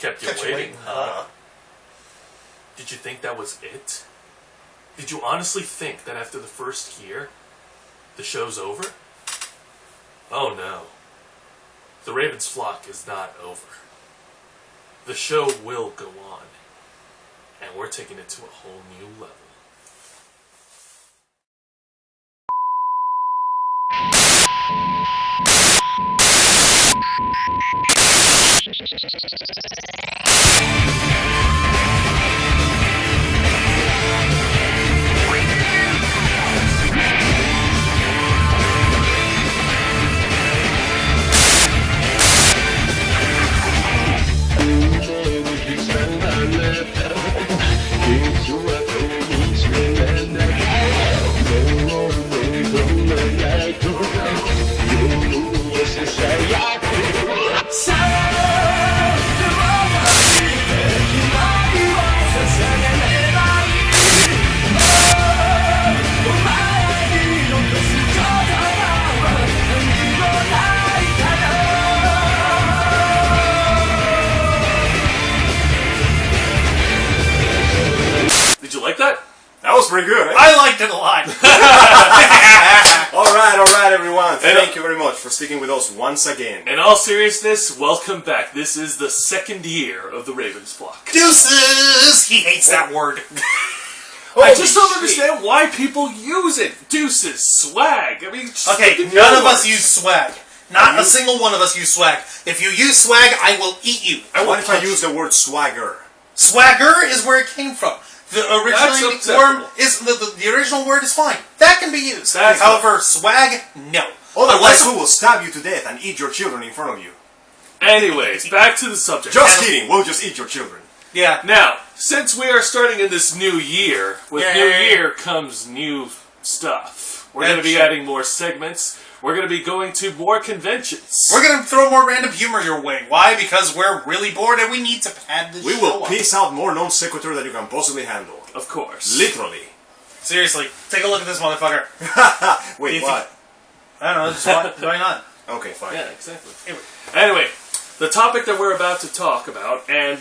Kept you waiting, huh? Did you think that was it? Did you honestly think that after the first year, the show's over? Oh no. The Raven's flock is not over. The show will go on. And we're taking it to a whole new level. Did you like that? That was pretty good, eh? I liked it a lot. Alright, everyone. Thank you very much for sticking with us once again. In all seriousness, welcome back. This is the second year of the Raven's flock. Deuces! He hates that word. I just don't understand why people use it. Deuces, swag. I mean, okay, none of us use swag. Not a single one of us use swag. If you use swag, I will eat you. What if I use the word swagger? Swagger is where it came from. The original word is fine. That can be used. However, swag, no. Otherwise, we will stab you to death and eat your children in front of you. Anyways, back to the subject. Just kidding. We'll just eat your children. Yeah. Now, since we are starting in this new year, with new year comes new stuff. We're going to be adding more segments. We're going to be going to more conventions. We're going to throw more random humor your way. Why? Because we're really bored and we need to pad this We will piece out more non sequitur that you can possibly handle. Of course. Literally. Seriously, take a look at this motherfucker. Wait, what? I don't know, just why not? Okay, fine. Yeah, exactly. Anyway, the topic that we're about to talk about, and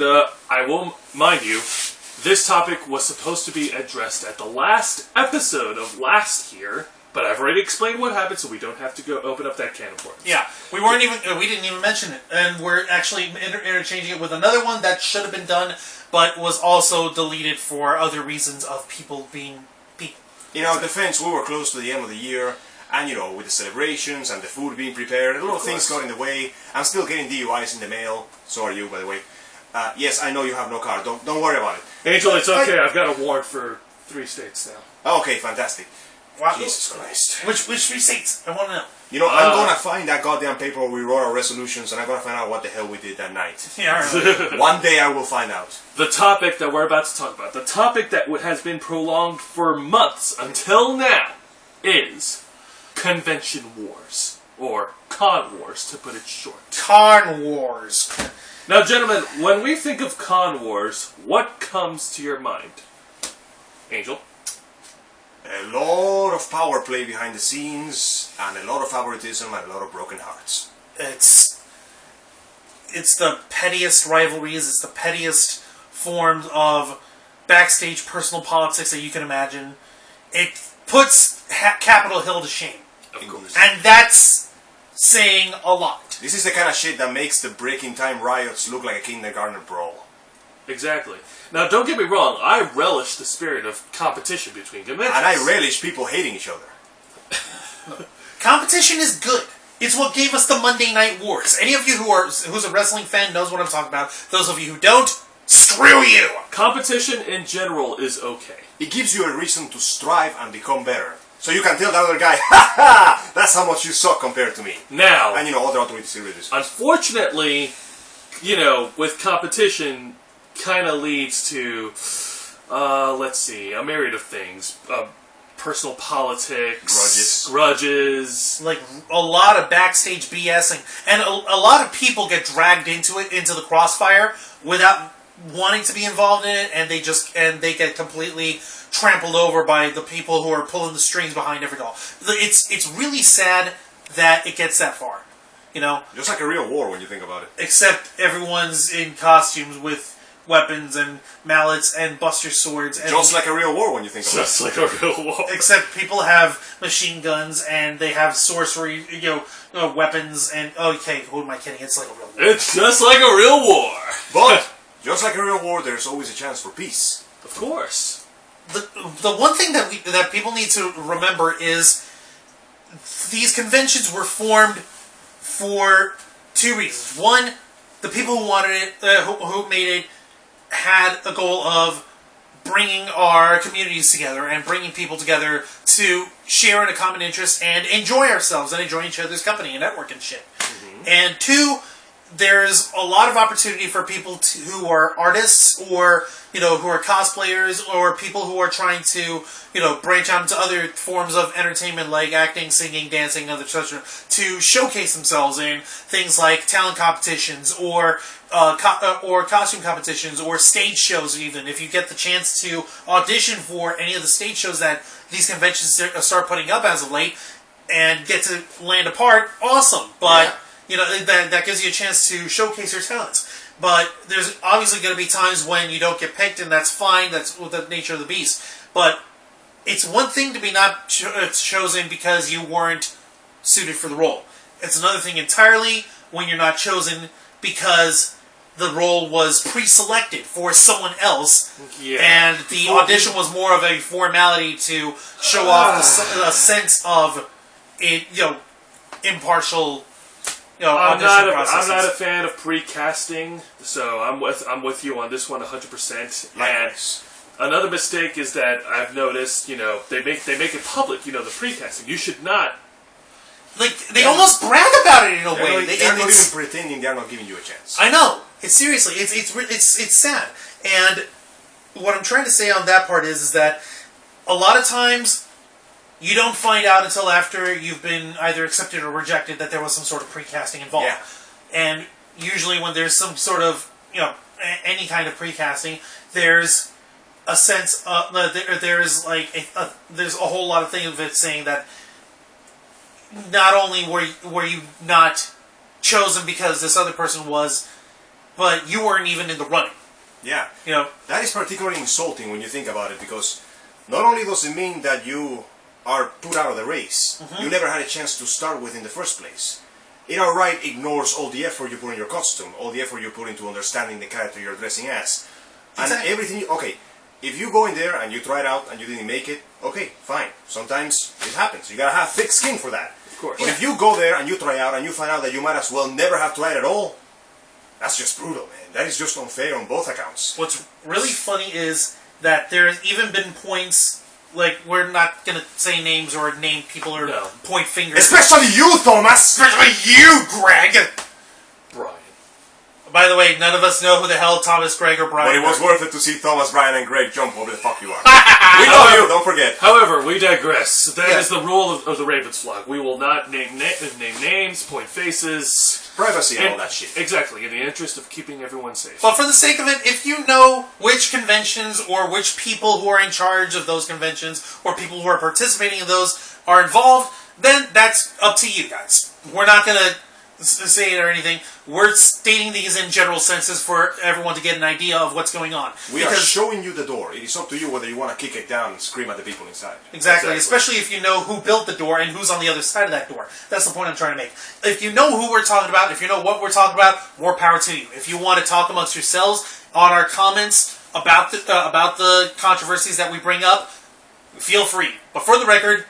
I will mind you, this topic was supposed to be addressed at the last episode of last year, but I've already explained what happened, so we don't have to go open up that can of worms. Yeah, we didn't even mention it, and we're actually interchanging it with another one that should have been done, but was also deleted for other reasons of people being people. In our defense, we were close to the end of the year, and with the celebrations and the food being prepared, a lot of things got in the way. I'm still getting DUIs in the mail. So are you, by the way. Yes, I know you have no car. Don't worry about it. Angel, it's okay. I've got a warrant for 3 states now. Okay, fantastic. Wow. Jesus Christ. Which 3 states? I want to know. I'm gonna find that goddamn paper where we wrote our resolutions, and I'm gonna find out what the hell we did that night. Yeah, right. One day I will find out. The topic that we're about to talk about, the topic that has been prolonged for months until now, is convention wars, or con wars, to put it short. Con wars. Now, gentlemen, when we think of con wars, what comes to your mind? Angel? A lot of power play behind the scenes, and a lot of favoritism, and a lot of broken hearts. It's the pettiest rivalries, it's the pettiest forms of backstage personal politics that you can imagine. It puts Capitol Hill to shame. Of course. And that's saying a lot. This is the kind of shit that makes the Breaking Time riots look like a kindergarten brawl. Exactly. Now, don't get me wrong, I relish the spirit of competition between conventions. And I relish people hating each other. Competition is good. It's what gave us the Monday Night Wars. Any of you who's a wrestling fan knows what I'm talking about. Those of you who don't, screw you! Competition in general is okay. It gives you a reason to strive and become better. So you can tell the other guy, ha ha! That's how much you suck compared to me. Now, and other authorities do this. Unfortunately, with competition, kind of leads to, let's see, a myriad of things. Personal politics, grudges. Like, a lot of backstage BSing. And a lot of people get dragged into the crossfire, without wanting to be involved in it, and they get completely trampled over by the people who are pulling the strings behind every doll. It's really sad that it gets that far. You know, Just like a real war when you think about it. except everyone's in costumes with weapons and mallets and buster swords. And Just like a real war when you think about Just like a real war. except people have machine guns and they have sorcery, weapons and okay, who am I kidding? It's like a real war. It's just like a real war. it. But, just like a real war, there's always a chance for peace. Of course. The one thing that people need to remember is these conventions were formed for two reasons. One, the people who wanted it, who made it, had a goal of bringing our communities together and bringing people together to share in a common interest and enjoy ourselves and enjoy each other's company and network and shit. Mm-hmm. And two, there's a lot of opportunity for people who are artists or, who are cosplayers or people who are trying to, branch out into other forms of entertainment like acting, singing, dancing, etc. to showcase themselves in things like talent competitions or costume competitions or stage shows even. If you get the chance to audition for any of the stage shows that these conventions start putting up as of late and get to land a part, awesome. But... Yeah. That gives you a chance to showcase your talents. But there's obviously going to be times when you don't get picked, and that's fine. That's the nature of the beast. But it's one thing to be not chosen because you weren't suited for the role. It's another thing entirely when you're not chosen because the role was pre-selected for someone else, and the audition was more of a formality to show off a sense of it, impartial. I'm not a fan of pre-casting, so I'm with you on this one 100%. Nice. And another mistake is that I've noticed, they make it public, the pre-casting. You should not. Like they almost brag about it in a way. They're not even pretending they're not giving you a chance. I know. It's seriously. It's sad. And what I'm trying to say on that part is that a lot of times. You don't find out until after you've been either accepted or rejected that there was some sort of pre-casting involved. Yeah. And usually when there's some sort of, any kind of pre-casting, there's a sense of, there's a whole lot of things of it saying that not only were you not chosen because this other person was, but you weren't even in the running. Yeah. That is particularly insulting when you think about it because not only does it mean that you are put out of the race. Mm-hmm. You never had a chance to start with in the first place. It outright ignores all the effort you put in your costume, all the effort you put into understanding the character you're dressing as. And everything, okay, if you go in there and you try it out and you didn't make it, okay, fine. Sometimes it happens. You gotta have thick skin for that. Of course. But if you go there and you try out and you find out that you might as well never have tried at all, that's just brutal, man. That is just unfair on both accounts. What's really funny is that there's even been points. Like, we're not going to say names or name people or point fingers. Especially you, Thomas! Especially you, Greg! Brian. By the way, none of us know who the hell Thomas, Greg, or Brian But it was worth it to see Thomas, Brian, and Greg jump over the fuck you are. We know you, don't forget. However, we digress. That is the rule of the Ravens flock. We will not name names, point faces. Privacy and all that shit. Exactly, in the interest of keeping everyone safe. But for the sake of it, if you know which conventions or which people who are in charge of those conventions or people who are participating in those are involved, then that's up to you guys. We're not going to say it or anything. We're stating these in general senses for everyone to get an idea of what's going on. We are showing you the door. It is up to you whether you want to kick it down and scream at the people inside. Exactly. Especially if you know who built the door and who's on the other side of that door. That's the point I'm trying to make. If you know who we're talking about, if you know what we're talking about, more power to you. If you want to talk amongst yourselves on our comments about the controversies that we bring up, feel free. But for the record,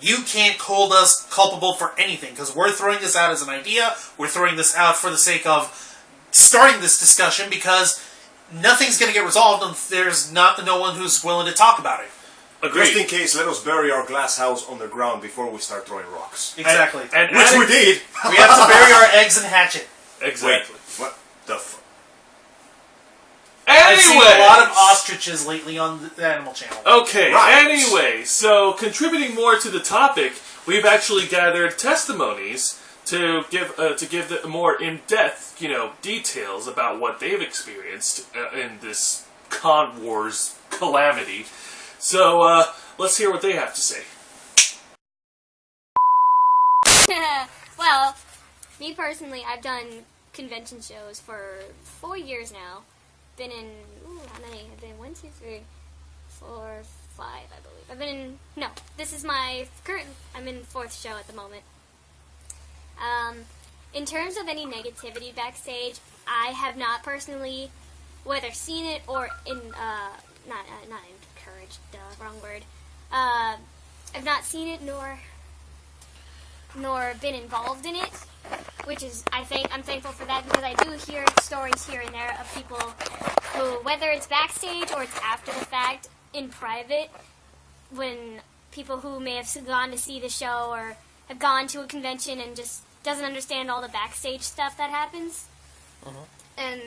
you can't hold us culpable for anything, because we're throwing this out as an idea. We're throwing this out for the sake of starting this discussion, because nothing's going to get resolved if there's no one who's willing to talk about it. Agreed. Just in case, let us bury our glass house underground before we start throwing rocks. Exactly. Which we did. We have to bury our eggs in hatchet. Exactly. Wait, what the fuck? I've seen a lot of ostriches lately on the Animal Channel. Okay, anyway, so contributing more to the topic, we've actually gathered testimonies to give the more in-depth, details about what they've experienced in this Con Wars calamity. So, let's hear what they have to say. Well, Me personally, I've done convention shows for 4 years now. Been in, how many? I've been 1, 2, 3, 4, 5, I believe. I've been in, no, this is my current, I'm in 4th show at the moment. In terms of any negativity backstage, I have not personally, whether seen it or not encouraged, wrong word. I've not seen it nor been involved in it, which is, I'm thankful for that, because I do hear stories here and there of people who, whether it's backstage or it's after the fact, in private, when people who may have gone to see the show or have gone to a convention and just doesn't understand all the backstage stuff that happens, and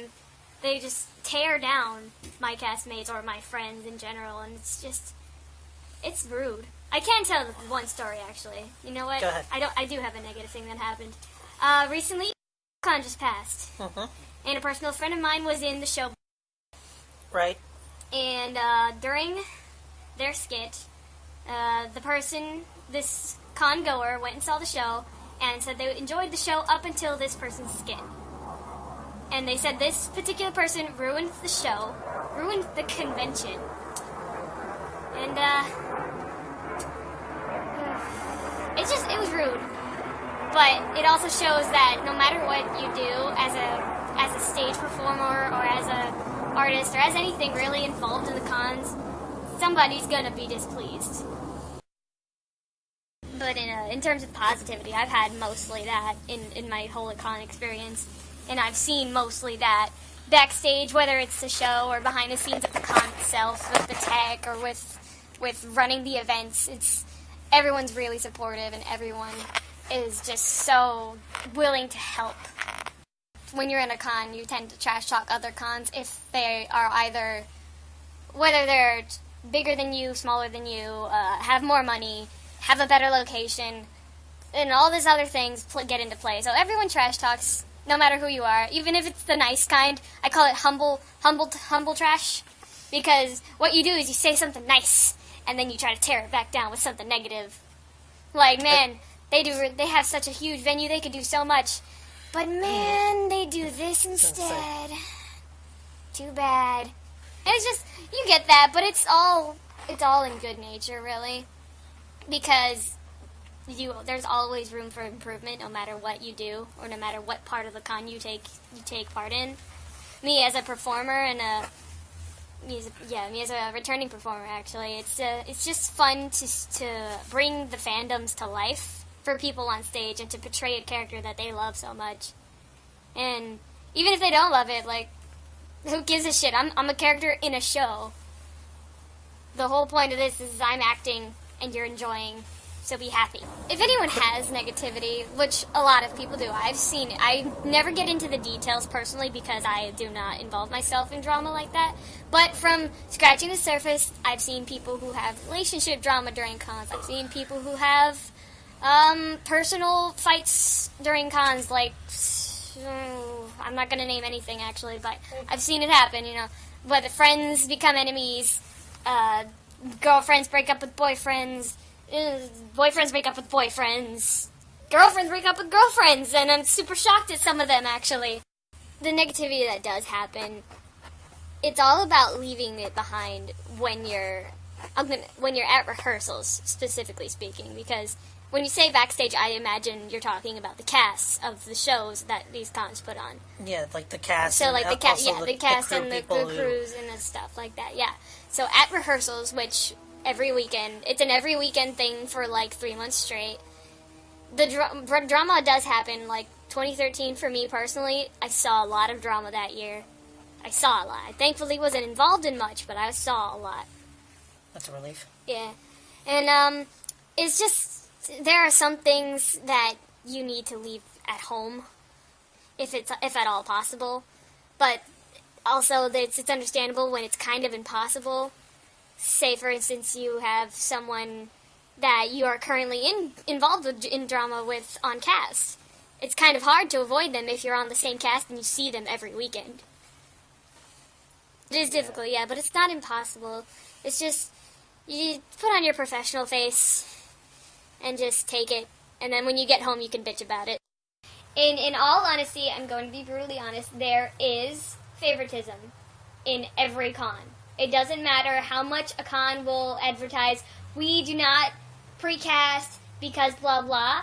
they just tear down my castmates or my friends in general, and it's rude. I can tell one story, actually. You know what? Go ahead. I do have a negative thing that happened. Recently, Con just passed, and a personal friend of mine was in the show. Right. And during their skit, this con goer, went and saw the show and said they enjoyed the show up until this person's skit. And they said this particular person ruined the show, ruined the convention. And it was rude. But it also shows that no matter what you do as a stage performer or as a artist or as anything really involved in the cons, somebody's gonna be displeased. But in terms of positivity, I've had mostly that in my whole con experience, and I've seen mostly that backstage, whether it's the show or behind the scenes of the con itself, with the tech or with running the events. Everyone's really supportive, and everyone is just so willing to help. When you're in a con, you tend to trash talk other cons if they are either, whether they're bigger than you, smaller than you, have more money, have a better location, and all these other things get into play. So everyone trash talks, no matter who you are, even if it's the nice kind. I call it humble trash, because what you do is you say something nice, and then you try to tear it back down with something negative. Like, man, they have such a huge venue, they could do so much. But man, they do this instead. Too bad. And it's just, you get that, but it's all in good nature, really. Because there's always room for improvement, no matter what you do, or no matter what part of the con you take part in. Me as a performer and me as a returning performer, actually, it's just fun to bring the fandoms to life for people on stage and to portray a character that they love so much. And even if they don't love it, like, who gives a shit? I'm a character in a show. The whole point of this is I'm acting and you're enjoying, so be happy. If anyone has negativity, which a lot of people do, I never get into the details personally because I do not involve myself in drama like that, but from scratching the surface, I've seen people who have relationship drama during cons. I've seen people who have personal fights during cons, like, I'm not going to name anything, actually, but I've seen it happen, whether friends become enemies, girlfriends break up with boyfriends, boyfriends break up with boyfriends, girlfriends break up with girlfriends, and I'm super shocked at some of them, actually. The negativity that does happen, it's all about leaving it behind when you're at rehearsals, specifically speaking, because when you say backstage, I imagine you're talking about the casts of the shows that these cons put on. Yeah, like the cast. So, like the cast, the cast crew and the crews and the stuff like that. Yeah. So at rehearsals, which every weekend, it's an every weekend thing for like 3 months straight. The drama does happen. Like 2013, for me personally, I saw a lot of drama that year. I saw a lot. I thankfully wasn't involved in much, but I saw a lot. That's a relief. Yeah, and it's just. There are some things that you need to leave at home, if at all possible. But also, it's understandable when it's kind of impossible. Say, for instance, you have someone that you are currently involved in drama with on cast. It's kind of hard to avoid them if you're on the same cast and you see them every weekend. It is difficult, yeah, but it's not impossible. It's just, you put on your professional face and just take it, and then when you get home you can bitch about it. In all honesty, I'm going to be brutally honest, there is favoritism in every con. It doesn't matter how much a con will advertise, we do not precast because blah blah.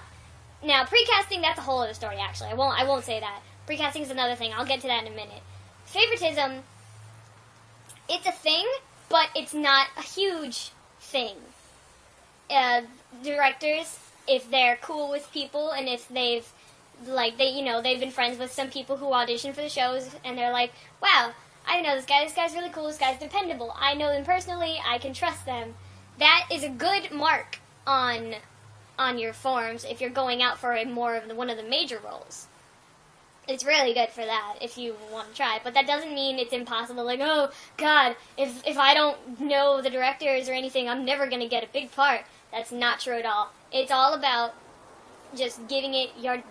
Now, precasting, that's a whole other story, actually. I won't say that. Precasting is another thing. I'll get to that in a minute. Favoritism, it's a thing, but it's not a huge thing. Directors, if they're cool with people, and if they've been friends with some people who audition for the shows, and they're like, wow, I know this guy, this guy's really cool, this guy's dependable, I know them personally, I can trust them. That is a good mark on your forms if you're going out for one of the major roles. It's really good for that if you want to try, but that doesn't mean it's impossible, like, oh, God, if I don't know the directors or anything, I'm never going to get a big part. That's not true at all. It's all about just giving it your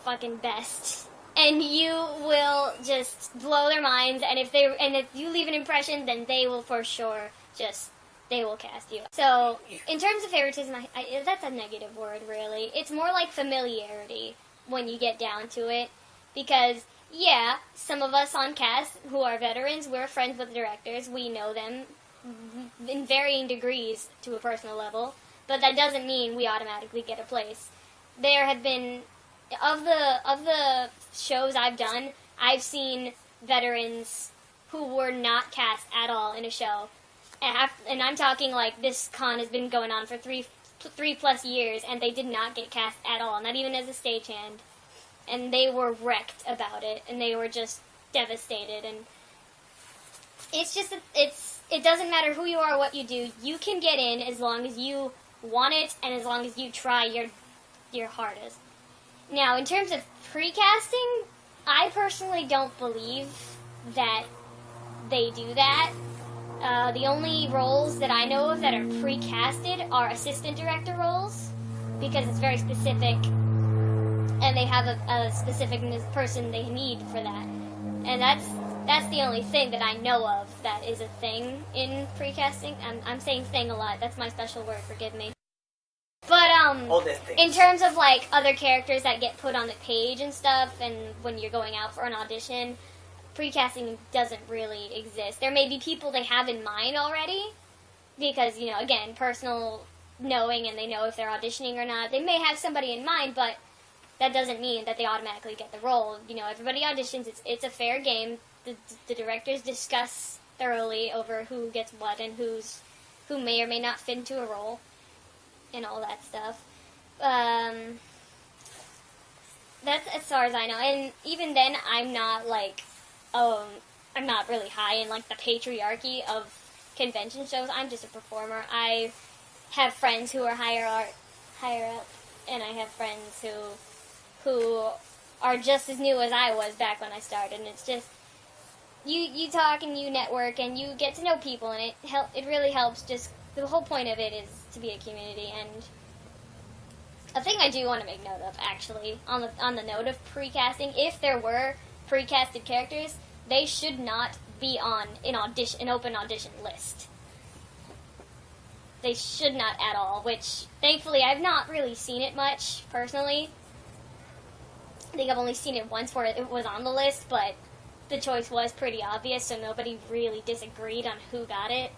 fucking best, and you will just blow their minds, and if you leave an impression, then they will for sure they will cast you. So, in terms of favoritism, that's a negative word, really. It's more like familiarity when you get down to it. Because, yeah, some of us on cast who are veterans, we're friends with the directors. We know them in varying degrees to a personal level. But that doesn't mean we automatically get a place. There have been, of the shows I've done, I've seen veterans who were not cast at all in a show. And I'm talking like this con has been going on for three plus years, and they did not get cast at all, not even as a stagehand. And they were wrecked about it, and they were just devastated. And it's just, it doesn't matter who you are or what you do. You can get in as long as you want it, and as long as you try your hardest. Now, in terms of precasting, I personally don't believe that they do that. The only roles that I know of that are precasted are assistant director roles, because it's very specific, and they have a specific person they need for that. And that's the only thing that I know of that is a thing in precasting. I'm saying thing a lot. That's my special word, forgive me. But, in terms of, like, other characters that get put on the page and stuff, and when you're going out for an audition, precasting doesn't really exist. There may be people they have in mind already, because, again, personal knowing, and they know if they're auditioning or not. They may have somebody in mind, but that doesn't mean that they automatically get the role. Everybody auditions. It's a fair game. The directors discuss thoroughly over who gets what and who may or may not fit into a role and all that stuff. That's as far as I know. And even then, I'm not really high in like the patriarchy of convention shows. I'm just a performer. I have friends who are higher up, and I have friends who are just as new as I was back when I started, and it's just, you talk and you network and you get to know people, and it really helps. Just, the whole point of it is to be a community. And a thing I do want to make note of, actually, on the note of precasting, if there were precasted characters, they should not be on an open audition list. They should not at all, which, thankfully, I've not really seen it much, personally. I think I've only seen it once where it was on the list, but the choice was pretty obvious, so nobody really disagreed on who got it.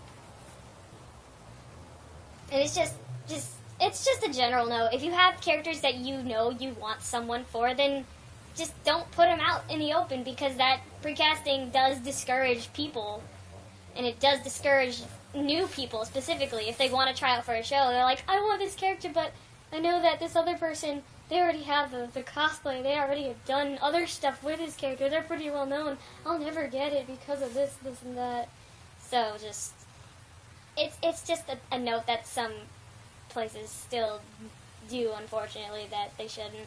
And it's just a general note. If you have characters that you know you want someone for, then just don't put them out in the open, because that precasting does discourage people, and it does discourage new people specifically. If they want to try out for a show, they're like, I want this character, but I know that this other person, they already have the cosplay, they already have done other stuff with this character, they're pretty well known, I'll never get it because of this, and that. So just, it's just a note that some places still do, unfortunately, that they shouldn't.